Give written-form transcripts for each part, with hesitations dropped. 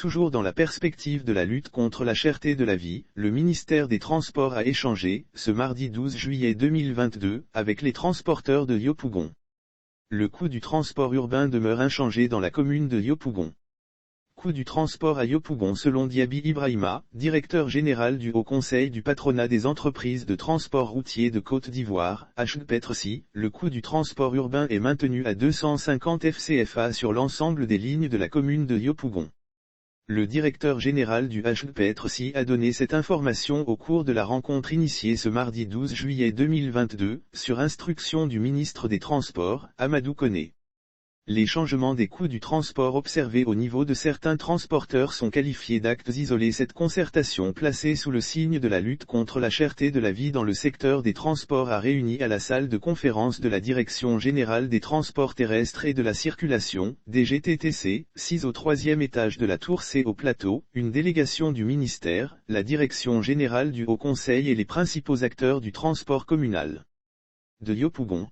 Toujours dans la perspective de la lutte contre la cherté de la vie, le ministère des Transports a échangé, ce mardi 12 juillet 2022, avec les transporteurs de Yopougon. Le coût du transport urbain demeure inchangé dans la commune de Yopougon. Coût du transport à Yopougon selon Diaby Ibrahima, directeur général du Haut Conseil du patronat des entreprises de transport routier de Côte d'Ivoire, HPETRC, le coût du transport urbain est maintenu à 250 FCFA sur l'ensemble des lignes de la commune de Yopougon. Le directeur général du HPETRC a donné cette information au cours de la rencontre initiée ce mardi 12 juillet 2022, sur instruction du ministre des Transports, Amadou Koné. Les changements des coûts du transport observés au niveau de certains transporteurs sont qualifiés d'actes isolés. Cette concertation placée sous le signe de la lutte contre la cherté de la vie dans le secteur des transports a réuni à la salle de conférence de la Direction Générale des Transports Terrestres et de la Circulation, DGTTC, 6 au 3e étage de la Tour C au Plateau, une délégation du ministère, la Direction Générale du Haut Conseil et les principaux acteurs du transport communal. De Yopougon.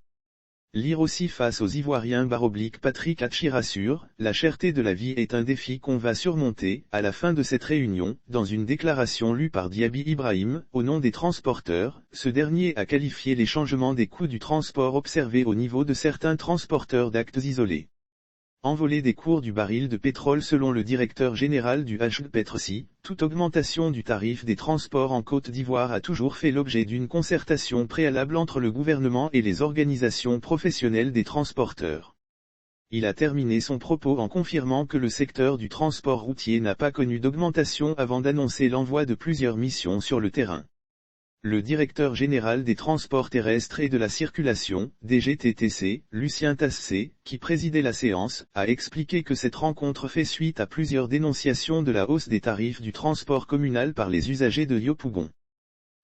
Lire aussi face aux Ivoiriens / Patrick Hatchi rassure, la cherté de la vie est un défi qu'on va surmonter, à la fin de cette réunion, dans une déclaration lue par Diaby Ibrahim, au nom des transporteurs, ce dernier a qualifié les changements des coûts du transport observés au niveau de certains transporteurs d'actes isolés. Envolée des cours du baril de pétrole selon le directeur général du HPETRC, toute augmentation du tarif des transports en Côte d'Ivoire a toujours fait l'objet d'une concertation préalable entre le gouvernement et les organisations professionnelles des transporteurs. Il a terminé son propos en confirmant que le secteur du transport routier n'a pas connu d'augmentation avant d'annoncer l'envoi de plusieurs missions sur le terrain. Le directeur général des transports terrestres et de la circulation, DGTTC, Lucien Tassé, qui présidait la séance, a expliqué que cette rencontre fait suite à plusieurs dénonciations de la hausse des tarifs du transport communal par les usagers de Yopougon.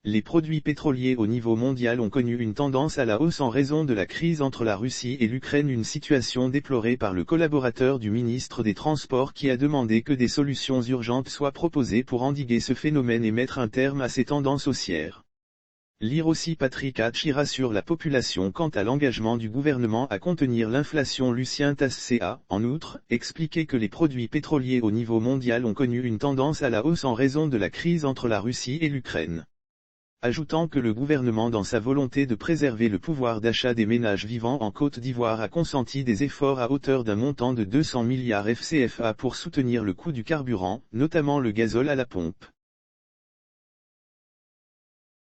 Les produits pétroliers au niveau mondial ont connu une tendance à la hausse en raison de la crise entre la Russie et l'Ukraine, une situation déplorée par le collaborateur du ministre des Transports qui a demandé que des solutions urgentes soient proposées pour endiguer ce phénomène et mettre un terme à ces tendances haussières. Lire aussi Patrick Hatchi rassure la population quant à l'engagement du gouvernement à contenir l'inflation. Lucien Tassé a, en outre, expliqué que les produits pétroliers au niveau mondial ont connu une tendance à la hausse en raison de la crise entre la Russie et l'Ukraine. Ajoutant que le gouvernement, dans sa volonté de préserver le pouvoir d'achat des ménages vivant en Côte d'Ivoire, a consenti des efforts à hauteur d'un montant de 200 milliards FCFA pour soutenir le coût du carburant, notamment le gazole à la pompe.